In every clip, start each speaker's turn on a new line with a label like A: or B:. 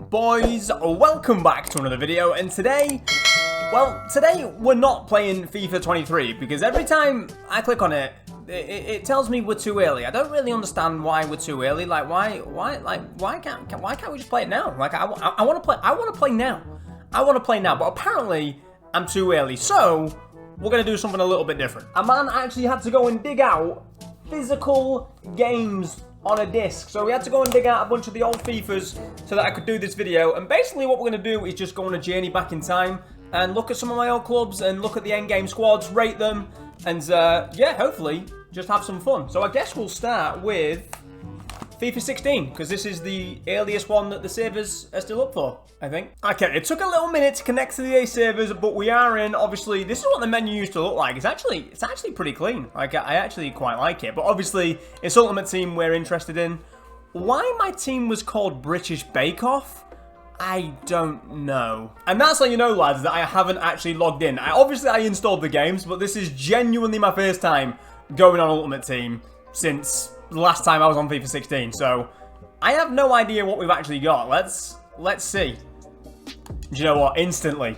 A: Boys, welcome back to another video, and today we're not playing FIFA 23 because every time I click on it, it tells me we're too early. I don't really understand why we're too early. Like why can't we just play it now? Like I want to play now. But apparently I'm too early. So we're gonna do something a little bit different. A man actually had to go and dig out physical games on a disc. So we had to go and dig out a bunch of the old FIFAs so that I could do this video. And basically what we're going to do is just go on a journey back in time and look at some of my old clubs and look at the endgame squads, rate them, and yeah, hopefully just have some fun. So I guess we'll start with FIFA 16, because this is the earliest one that the servers are still up for, I think. Okay, it took a little minute to connect to the EA servers, but we are in. Obviously, this is what the menu used to look like. It's actually pretty clean. Like, I actually quite like it. But obviously, it's Ultimate Team we're interested in. Why my team was called British Bake Off, I don't know. And that's how you know, lads, that I haven't actually logged in. Obviously, I installed the games, but this is genuinely my first time going on Ultimate Team since the last time I was on FIFA 16, so I have no idea what we've actually got. Let's see. Do you know what? Instantly,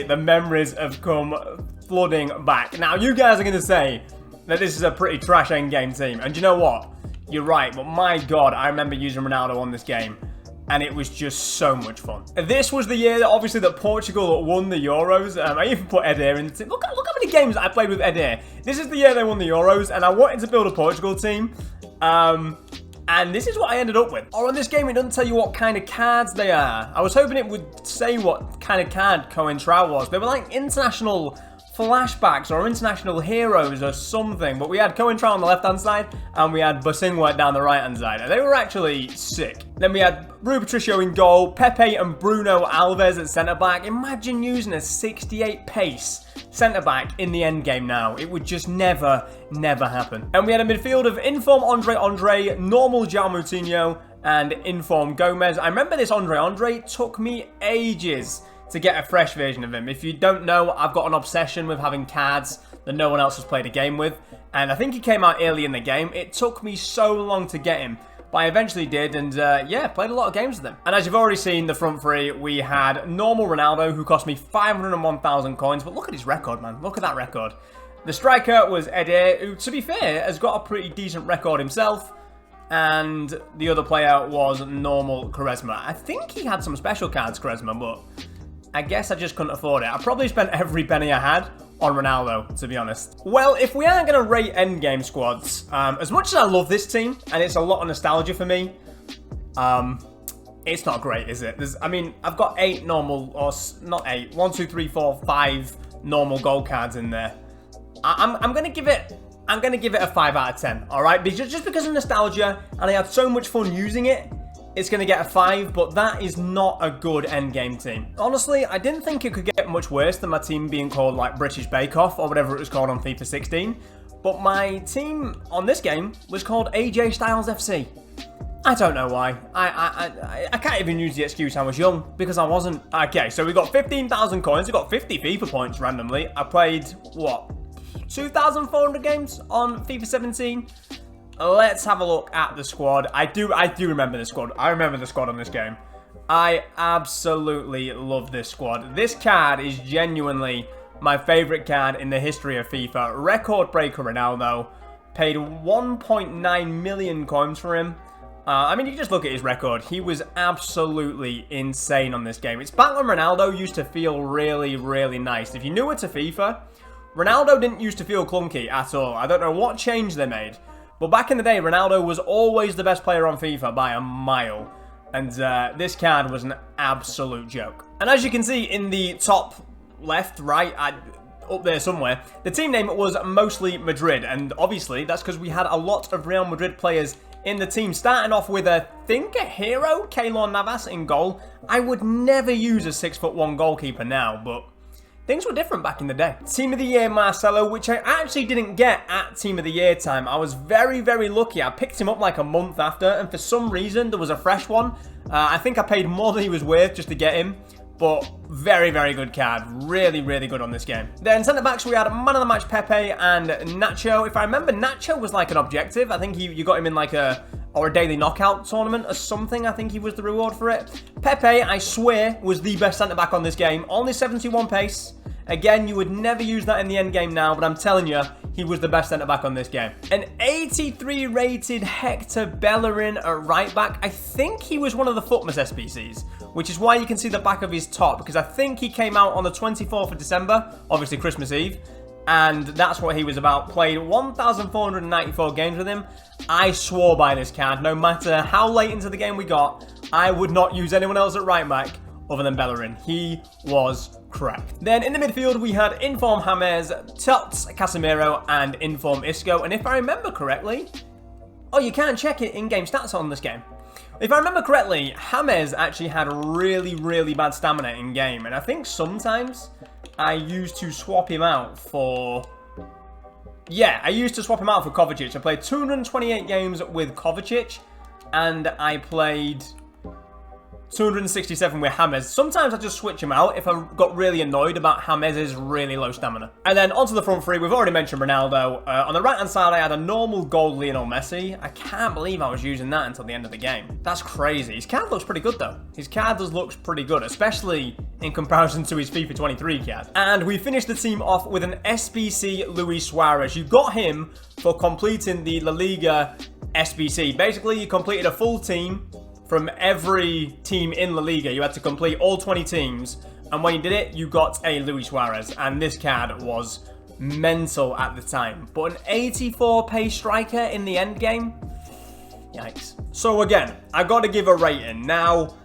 A: the memories have come flooding back. Now, you guys are going to say that this is a pretty trash endgame team, and do you know what? You're right, but my God, I remember using Ronaldo on this game, and it was just so much fun. This was the year, obviously, that Portugal won the Euros. I even put Eder in the team. Look how many games I played with Eder. This is the year they won the Euros, and I wanted to build a Portugal team. And this is what I ended up with. Or on this game, it doesn't tell you what kind of cards they are. I was hoping it would say what kind of card Coentrao was. They were like international flashbacks or international heroes or something, but we had Coentrao on the left-hand side and we had Bosingwa down the right-hand side, and they were actually sick. Then we had Rui Patricio in goal, Pepe and Bruno Alves at centre-back. Imagine using a 68 pace centre-back in the end game now. It would just never happen. And we had a midfield of inform Andre, normal João Moutinho, and inform Gomez. I remember this Andre took me ages to get a fresh version of him. If you don't know, I've got an obsession with having cards that no one else has played a game with, and I think he came out early in the game. It took me so long to get him, but I eventually did, and yeah, played a lot of games with him. And as you've already seen, the front three, we had normal Ronaldo, who cost me 501,000 coins, but look at his record, man. Look at that record. The striker was Eder, who, to be fair, has got a pretty decent record himself, and the other player was normal Quaresma. I think he had some special cards, Quaresma, but I guess I just couldn't afford it. I probably spent every penny I had on Ronaldo, to be honest. Well, if we are going to rate endgame squads, as much as I love this team, and it's a lot of nostalgia for me, it's not great, is it? I mean, I've got 8 normal, or not 8, 1, 2, 3, 4, 5 normal gold cards in there. I'm going to give it a 5 out of 10, all right? Just because of nostalgia, and I had so much fun using it, it's going to get a 5, but that is not a good endgame team. Honestly, I didn't think it could get much worse than my team being called like British Bake Off or whatever it was called on FIFA 16. But my team on this game was called AJ Styles FC. I don't know why. I can't even use the excuse I was young, because I wasn't. Okay, so we got 15,000 coins. We got 50 FIFA points randomly. I played, what, 2,400 games on FIFA 17? Let's have a look at the squad. I do remember the squad. I remember the squad on this game. I absolutely love this squad. This card is genuinely my favorite card in the history of FIFA. Record breaker Ronaldo. Paid 1.9 million coins for him. I mean, you can just look at his record. He was absolutely insane on this game. It's back when Ronaldo used to feel really nice. If you're newer to FIFA, Ronaldo didn't used to feel clunky at all. I don't know what change they made, but back in the day, Ronaldo was always the best player on FIFA by a mile. And this card was an absolute joke. And as you can see in the top left, right, up there somewhere, the team name was mostly Madrid. And obviously, that's because we had a lot of Real Madrid players in the team. Starting off with, I think, a hero, Keylor Navas in goal. I would never use a 6'1" goalkeeper now, but things were different back in the day. Team of the Year, Marcelo, which I actually didn't get at Team of the Year time. I was very lucky. I picked him up like a month after, and for some reason, there was a fresh one. I think I paid more than he was worth just to get him, but very good card. Really good on this game. Then centre-backs, we had man of the match Pepe and Nacho. If I remember, Nacho was like an objective. I think you got him in like a or a daily knockout tournament or something. I think he was the reward for it. Pepe, I swear, was the best centre-back on this game. Only 71 pace. Again, you would never use that in the end game now, but I'm telling you, he was the best centre-back on this game. An 83 rated Hector Bellerin at right back. I think he was one of the Footmas SBCs, which is why you can see the back of his top, because I think he came out on the 24th of December, obviously Christmas Eve, and that's what he was about. Played 1,494 games with him. I swore by this card. No matter how late into the game we got, I would not use anyone else at right back other than Bellerin. He was correct. Then in the midfield, we had Inform James, Tots Casemiro, and Inform Isco. And if I remember correctly, oh, you can check it in-game stats on this game. If I remember correctly, James actually had really, really bad stamina in-game. And I think sometimes I used to swap him out for... Yeah, I used to swap him out for Kovacic. I played 228 games with Kovacic, and I played 267 with James. Sometimes I just switch him out if I got really annoyed about James' really low stamina. And then onto the front three, we've already mentioned Ronaldo. On the right-hand side, I had a normal gold Lionel Messi. I can't believe I was using that until the end of the game. That's crazy. His card looks pretty good, though. His card does look pretty good, especially in comparison to his FIFA 23 card. And we finished the team off with an SBC Luis Suarez. You got him for completing the La Liga SBC. Basically, you completed a full team from every team in La Liga. You had to complete all 20 teams, and when you did it, you got a Luis Suarez, and this card was mental at the time. But an 84 pace striker in the end game? Yikes. So again, I got to give a rating. Now,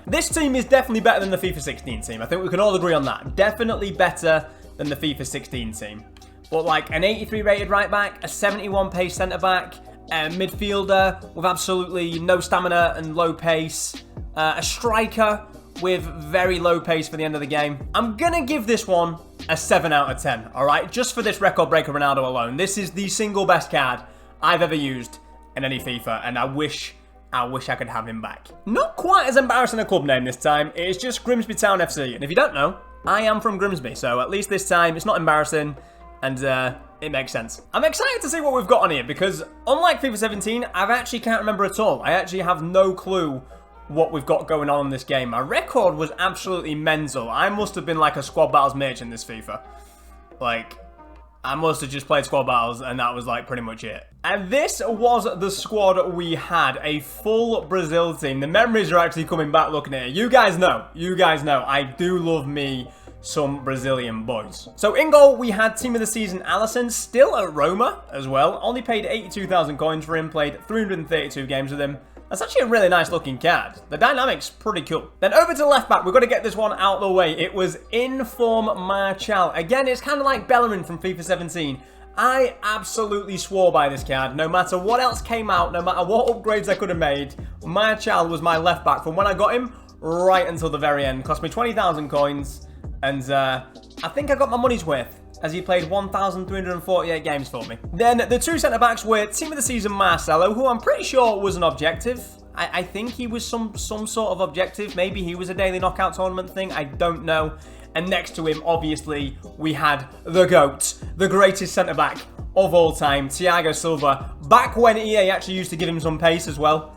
A: this team is definitely better than the FIFA 16 team. I think we can all agree on that. Definitely better than the FIFA 16 team. But like an 83 rated right back, a 71 pace centre back, a midfielder with absolutely no stamina and low pace, a striker with very low pace for the end of the game. I'm gonna give this one a 7 out of 10, alright? Just for this record breaker Ronaldo alone. This is the single best card I've ever used in any FIFA, and I wish I could have him back. Not quite as embarrassing a club name this time. It is just Grimsby Town FC, and if you don't know, I am from Grimsby, so at least this time it's not embarrassing, and it makes sense. I'm excited to see what we've got on here, because unlike FIFA 17, I actually can't remember at all. I actually have no clue what we've got going on in this game. My record was absolutely mental. I must have been like a squad battles mage in this FIFA. Like, I must have just played squad battles, and that was like pretty much it. And this was the squad we had, a full Brazil team. The memories are actually coming back looking at it. You guys know, I do love me some Brazilian boys. So in goal, we had team of the season Alisson, still at Roma as well. Only paid 82,000 coins for him, played 332 games with him. That's actually a really nice looking card. The dynamic's pretty cool. Then over to left back, we've got to get this one out of the way. It was Inform Martial. Again, it's kind of like Bellerin from FIFA 17. I absolutely swore by this card. No matter what else came out, no matter what upgrades I could have made, Martial was my left back from when I got him right until the very end. Cost me 20,000 coins. And I think I got my money's worth, as he played 1,348 games for me. Then the two centre-backs were team of the season Marcelo, who I'm pretty sure was an objective. I think he was some sort of objective. Maybe he was a daily knockout tournament thing. I don't know. And next to him, obviously, we had the GOAT, the greatest centre-back of all time, Thiago Silva. Back when EA actually used to give him some pace as well.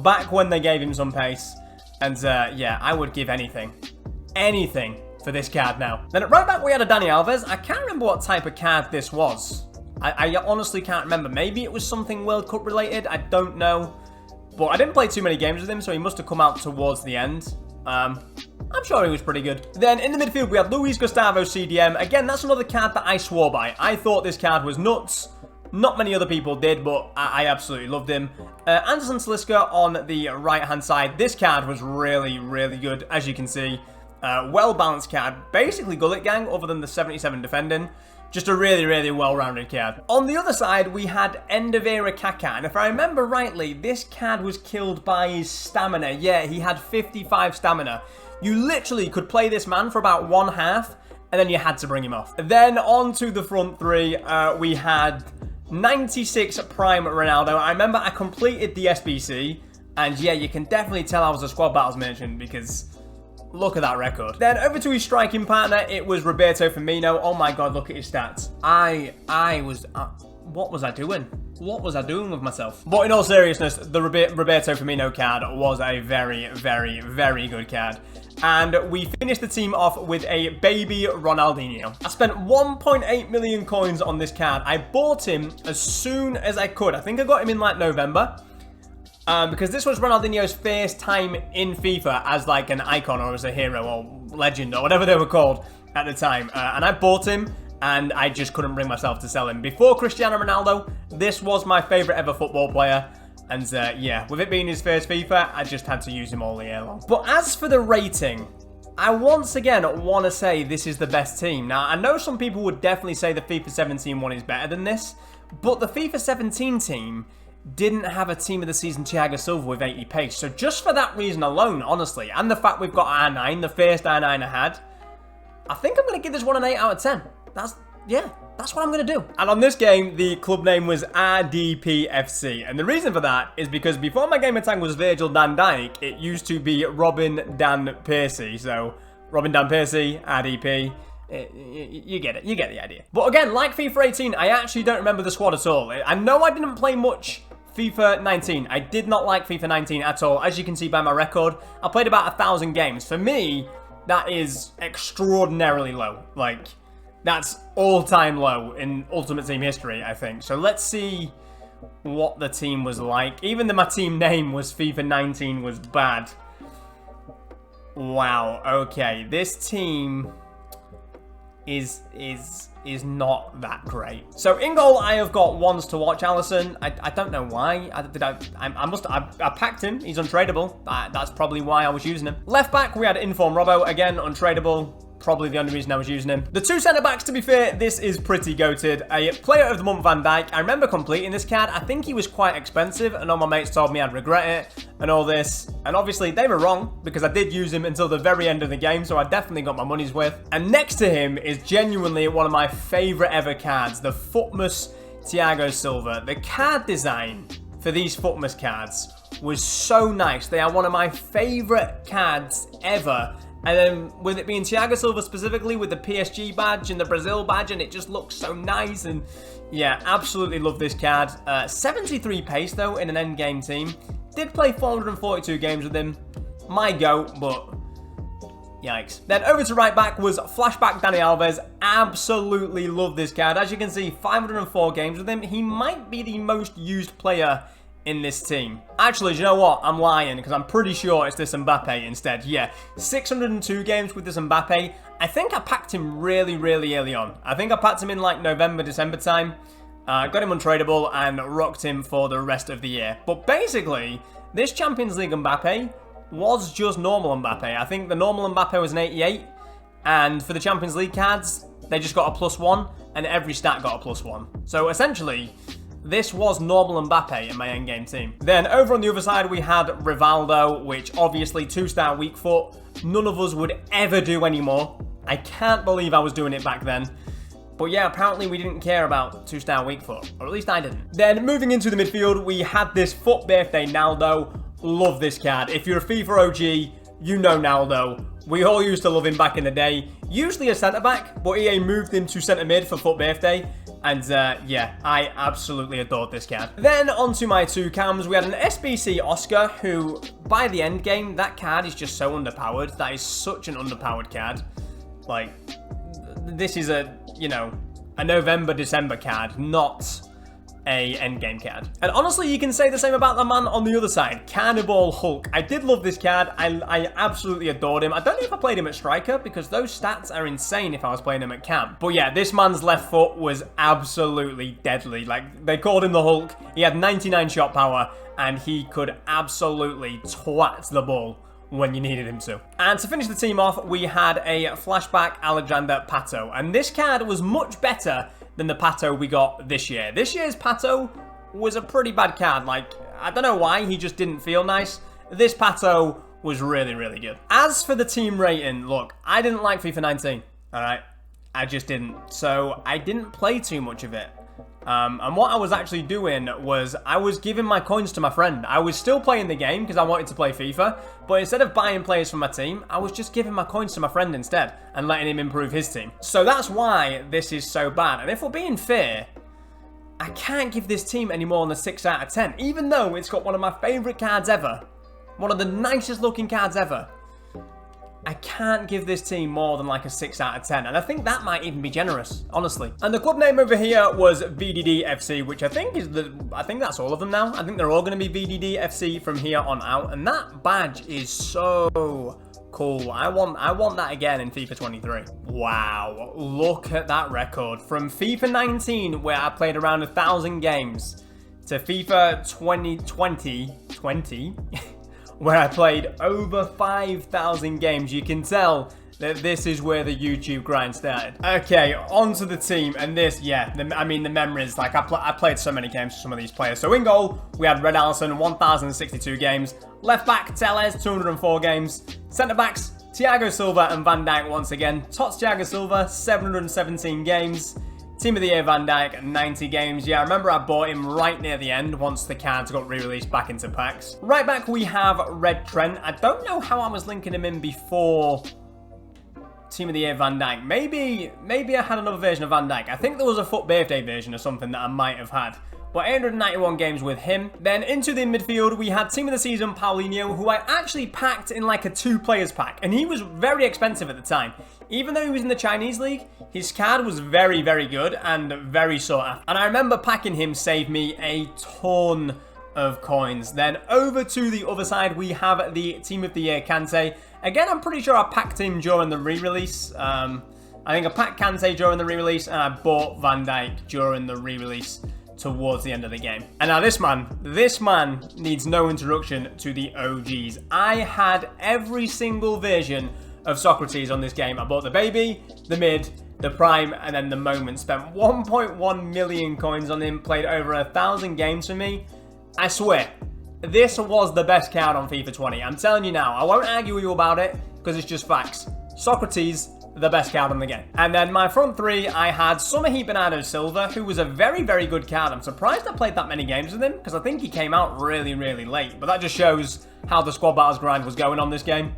A: Back when they gave him some pace. And yeah, I would give anything for this card now. Then at right back, we had a Dani Alves. I can't remember what type of card this was. I honestly can't remember. Maybe it was something World Cup related. I don't know. But I didn't play too many games with him, so he must have come out towards the end. I'm sure he was pretty good. Then in the midfield, we had Luis Gustavo CDM. Again, that's another card that I swore by. I thought this card was nuts. Not many other people did, but I absolutely loved him. Anderson Talisca on the right-hand side. This card was really, really good, as you can see. Well-balanced card. Basically Gullit Gang, other than the 77 defending. Just a really, really well-rounded card. On the other side, we had End of Era Kaká. And if I remember rightly, this card was killed by his stamina. Yeah, he had 55 stamina. You literally could play this man for about one half, and then you had to bring him off. Then on to the front three, we had 96 Prime Ronaldo. I remember I completed the SBC, and yeah, you can definitely tell I was a squad battles merchant because look at that record. Then over to his striking partner, it was Roberto Firmino. Oh my god, look at his stats. what was I doing? What was I doing with myself? But in all seriousness, the Roberto Firmino card was a very, very, very good card. And we finished the team off with a baby Ronaldinho. I spent 1.8 million coins on this card. I bought him as soon as I could. I think I got him in like November. Because this was Ronaldinho's first time in FIFA as like an icon or as a hero or legend or whatever they were called at the time. And I bought him. And I just couldn't bring myself to sell him. Before Cristiano Ronaldo, this was my favourite ever football player. And yeah, with it being his first FIFA, I just had to use him all year long. But as for the rating, I once again want to say this is the best team. Now, I know some people would definitely say the FIFA 17 one is better than this. But the FIFA 17 team didn't have a team of the season Thiago Silva with 80 pace. So just for that reason alone, honestly, and the fact we've got R9, the first R9 I had, I think I'm going to give this one an 8 out of 10. That's what I'm going to do. And on this game, the club name was RDPFC. And the reason for that is because before my gamer tag was Virgil Dan Dijk, it used to be Robin Dan Percy. So, Robin Dan Percy, RDP. You get it. You get the idea. But again, like FIFA 18, I actually don't remember the squad at all. I know I didn't play much FIFA 19. I did not like FIFA 19 at all. As you can see by my record, I played about 1,000 games. For me, that is extraordinarily low. Like, that's all-time low in Ultimate Team history, I think. So let's see what the team was like. Even though my team name was FIFA 19 was bad. Wow, okay. This team is not that great. So in goal, I have got ones to watch. Alisson, I don't know why. I packed him. He's untradeable. That's probably why I was using him. Left back, we had Inform Robbo. Again, untradeable. Probably the only reason I was using him. The two centre-backs, to be fair, this is pretty goated. A player of the month, Van Dijk. I remember completing this card. I think he was quite expensive, and all my mates told me I'd regret it, and all this. And obviously, they were wrong, because I did use him until the very end of the game, so I definitely got my money's worth. And next to him is genuinely one of my favourite ever cards, the Footmas Thiago Silva. The card design for these Footmas cards was so nice. They are one of my favourite cards ever. And then with it being Thiago Silva specifically with the PSG badge and the Brazil badge, and it just looks so nice. And yeah, absolutely love this card. 73 pace though in an endgame team. Did play 442 games with him. My goat, but yikes. Then over to right back was flashback Dani Alves. Absolutely love this card. As you can see, 504 games with him. He might be the most used player in this team. Actually, do you know what? I'm lying, because I'm pretty sure it's this Mbappe instead. Yeah, 602 games with this Mbappe. I think I packed him really, really early on. I think I packed him in like November, December time. Got him untradeable and rocked him for the rest of the year. But basically, this Champions League Mbappe was just normal Mbappe. I think the normal Mbappe was an 88. And for the Champions League cards, they just got a +1, and every stat got a +1. So essentially, this was normal Mbappe in my endgame team. Then over on the other side, we had Rivaldo, which obviously 2-star weak foot. None of us would ever do anymore. I can't believe I was doing it back then. But yeah, apparently we didn't care about 2-star weak foot, or at least I didn't. Then moving into the midfield, we had this Foot Birthday Naldo. Love this card. If you're a FIFA OG, you know Naldo. We all used to love him back in the day. Usually a centre-back, but EA moved him to centre-mid for Foot Birthday. And yeah, I absolutely adored this card. Then onto my two cams, we had an SBC Oscar, who by the end game, that card is just so underpowered. That is such an underpowered card. Like, this is a, you know, a November, December card, not a endgame card. And honestly, you can say the same about the man on the other side, Cannibal Hulk. I did love this card. I absolutely adored him. I don't know if I played him at striker, because those stats are insane if I was playing him at cam. But yeah, this man's left foot was absolutely deadly. Like, they called him the Hulk. He had 99 shot power, and he could absolutely twat the ball when you needed him to. And to finish the team off, we had a flashback Alexander Pato. And this card was much better than the Pato we got this year. This year's Pato was a pretty bad card. Like, I don't know why, he just didn't feel nice. This Pato was really, really good. As for the team rating, look, I didn't like FIFA 19, alright? I just didn't. So, I didn't play too much of it. And what I was actually doing was I was giving my coins to my friend. I was still playing the game because I wanted to play FIFA, but instead of buying players for my team, I was just giving my coins to my friend instead and letting him improve his team. So that's why this is so bad. And if we're being fair, I can't give this team any more than a 6 out of 10, even though it's got one of my favourite cards ever. One of the nicest looking cards ever. I can't give this team more than like a 6 out of 10, and I think that might even be generous, honestly. And the club name over here was VDD FC, which I think is I think that's all of them now. I think they're all going to be VDD FC from here on out, and that badge is so cool. I want that again in FIFA 23. Wow, look at that record. From FIFA 19, where I played around 1,000 games, to FIFA 2020, where I played over 5,000 games. You can tell that this is where the YouTube grind started. Okay, onto the team, and this, yeah, I mean, the memories, like, I played so many games for some of these players. So in goal, we had Red Allison, 1,062 games. Left back, Tellez, 204 games. Centre backs, Thiago Silva and Van Dijk once again. Tots Thiago Silva, 717 games. Team of the Year Van Dijk, 90 games. Yeah, I remember I bought him right near the end once the cards got re-released back into packs. Right back, we have Red Trent. I don't know how I was linking him in before Team of the Year Van Dijk. Maybe I had another version of Van Dijk. I think there was a FUT birthday version or something that I might have had. But 891 games with him. Then into the midfield, we had Team of the Season Paulinho, who I actually packed in like a 2 players pack. And he was very expensive at the time. Even though he was in the Chinese league, his card was very, very good and very sought after. And I remember packing him saved me a ton of coins. Then over to the other side, we have the Team of the Year Kante. Again, I'm pretty sure I packed him during the re-release. I think I packed Kante during the re-release, and I bought Van Dijk during the re-release towards the end of the game. And now this man needs no introduction to the OGs. I had every single version of Socrates on this game. I bought the baby, the mid, the prime, and then the moment. Spent 1.1 million coins on him, played over 1,000 games for me. I swear, this was the best card on FIFA 20. I'm telling you now, I won't argue with you about it, because it's just facts. Socrates, the best card in the game. And then my front 3, I had Summerheat Bernardo Silva, who was a very, very good card. I'm surprised I played that many games with him, because I think he came out really, really late. But that just shows how the squad battles grind was going on this game.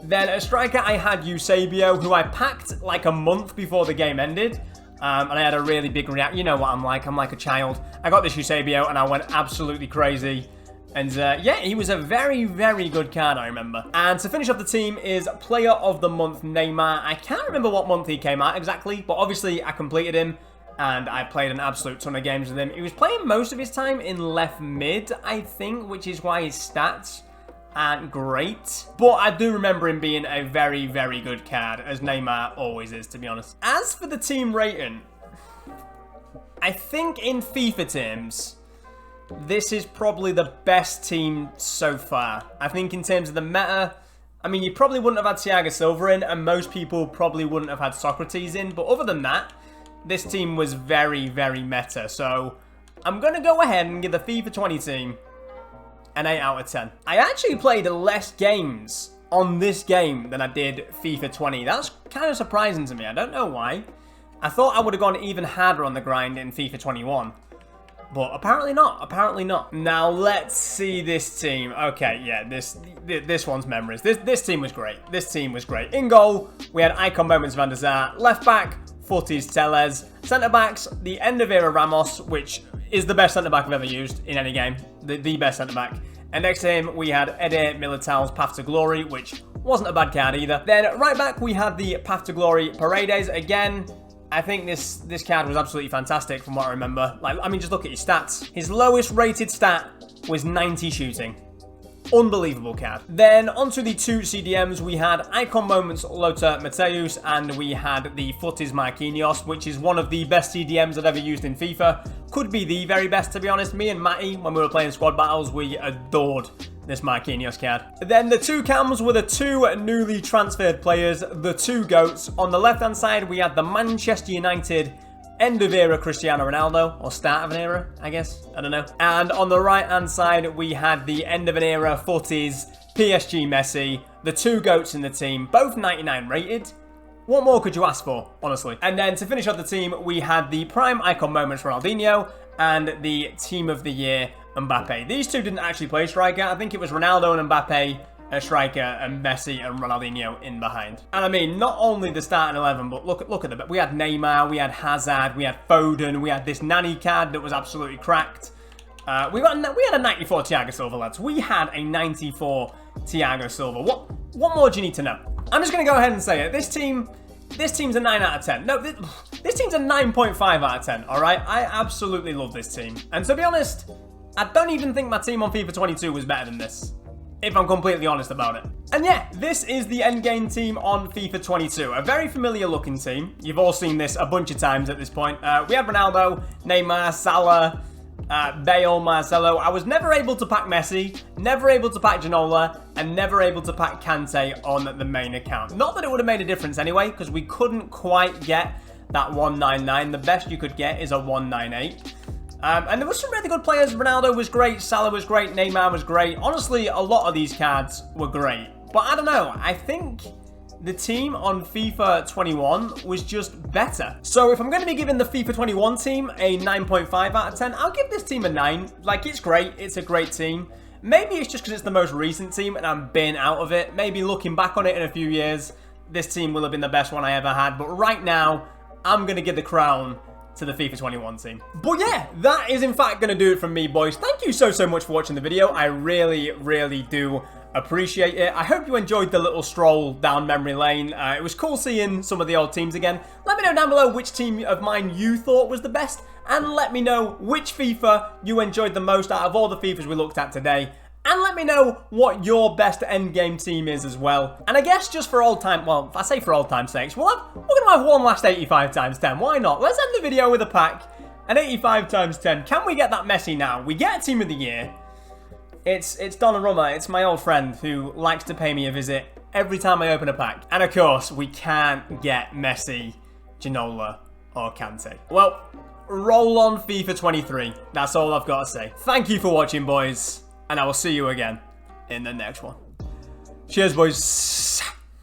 A: Then a striker, I had Eusebio, who I packed like a month before the game ended. And I had a really big reaction. You know what I'm like a child. I got this Eusebio and I went absolutely crazy. And yeah, he was a very, very good card, I remember. And to finish off the team is Player of the Month Neymar. I can't remember what month he came out exactly, but obviously I completed him. And I played an absolute ton of games with him. He was playing most of his time in left mid, I think, which is why his stats aren't great. But I do remember him being a very, very good card, as Neymar always is, to be honest. As for the team rating, I think in FIFA terms, this is probably the best team so far. I think in terms of the meta, I mean, you probably wouldn't have had Thiago Silva in, and most people probably wouldn't have had Socrates in. But other than that, this team was very, very meta. So I'm going to go ahead and give the FIFA 20 team an 8 out of 10. I actually played less games on this game than I did FIFA 20. That's kind of surprising to me. I don't know why. I thought I would have gone even harder on the grind in FIFA 21. But apparently not. Apparently not. Now let's see this team. Okay, yeah, this one's memories. This team was great. This team was great. In goal, we had icon moments Van der Sar. Left back, Footies Tellez. Centre backs, the end of era Ramos, which is the best centre back I've ever used in any game. The best centre back. And next to him, we had Eder Militao's Path to Glory, which wasn't a bad card either. Then right back, we had the Path to Glory Paredes. Again, I think this card was absolutely fantastic from what I remember. Like, I mean, just look at his stats. His lowest rated stat was 90 shooting. Unbelievable card. Then onto the 2 CDMs, we had Icon Moments Lothar Matthäus, and we had the Footies Marquinhos, which is one of the best CDMs I've ever used in FIFA. Could be the very best, to be honest. Me and Matty, when we were playing squad battles, we adored this Marquinhos card. Then the 2 cams were the 2 newly transferred players, the 2 GOATs. On the left-hand side, we had the Manchester United end of era Cristiano Ronaldo, or start of an era, I guess. I don't know. And on the right-hand side, we had the end of an era Footies, PSG Messi, the 2 GOATs in the team, both 99 rated. What more could you ask for, honestly? And then to finish off the team, we had the Prime Icon Moments Ronaldinho and the Team of the Year Mbappe. These two didn't actually play striker. I think it was Ronaldo and Mbappe a striker and Messi and Ronaldinho in behind. And I mean, not only the starting 11, but look at the... We had Neymar, we had Hazard, we had Foden, we had this Nani card that was absolutely cracked. We had a 94 Thiago Silva, lads. We had a 94 Thiago Silva. What more do you need to know? I'm just going to go ahead and say it. This team's a 9 out of 10. No, this team's a 9.5 out of 10, all right? I absolutely love this team. And to be honest, I don't even think my team on FIFA 22 was better than this, if I'm completely honest about it. And yeah, this is the endgame team on FIFA 22. A very familiar looking team. You've all seen this a bunch of times at this point. We had Ronaldo, Neymar, Salah, Bale, Marcelo. I was never able to pack Messi, never able to pack Ginola, and never able to pack Kante on the main account. Not that it would have made a difference anyway, because we couldn't quite get that 199. The best you could get is a 198. And there were some really good players. Ronaldo was great, Salah was great, Neymar was great. Honestly, a lot of these cards were great. But I don't know, I think the team on FIFA 21 was just better. So if I'm going to be giving the FIFA 21 team a 9.5 out of 10, I'll give this team a 9. Like, it's great. It's a great team. Maybe it's just because it's the most recent team and I'm been out of it. Maybe looking back on it in a few years, this team will have been the best one I ever had. But right now, I'm going to give the crown to the FIFA 21 team. But yeah, that is in fact going to do it from me, boys. Thank you so much for watching the video. I really do appreciate it. I hope you enjoyed the little stroll down memory lane. It was cool seeing some of the old teams again. Let me know down below which team of mine you thought was the best, and let me know which FIFA you enjoyed the most out of all the FIFAs we looked at today. And let me know what your best endgame team is as well. And I guess just for old time, well, if I say for old time's sakes, we're going to have one last 85 times 10. Why not? Let's end the video with a pack. An 85 times 10. Can we get that Messi now? We get a team of the year. It's Donnarumma. It's my old friend who likes to pay me a visit every time I open a pack. And of course, we can't get Messi, Ginola, or Kante. Well, roll on FIFA 23. That's all I've got to say. Thank you for watching, boys. And I will see you again in the next one. Cheers, boys.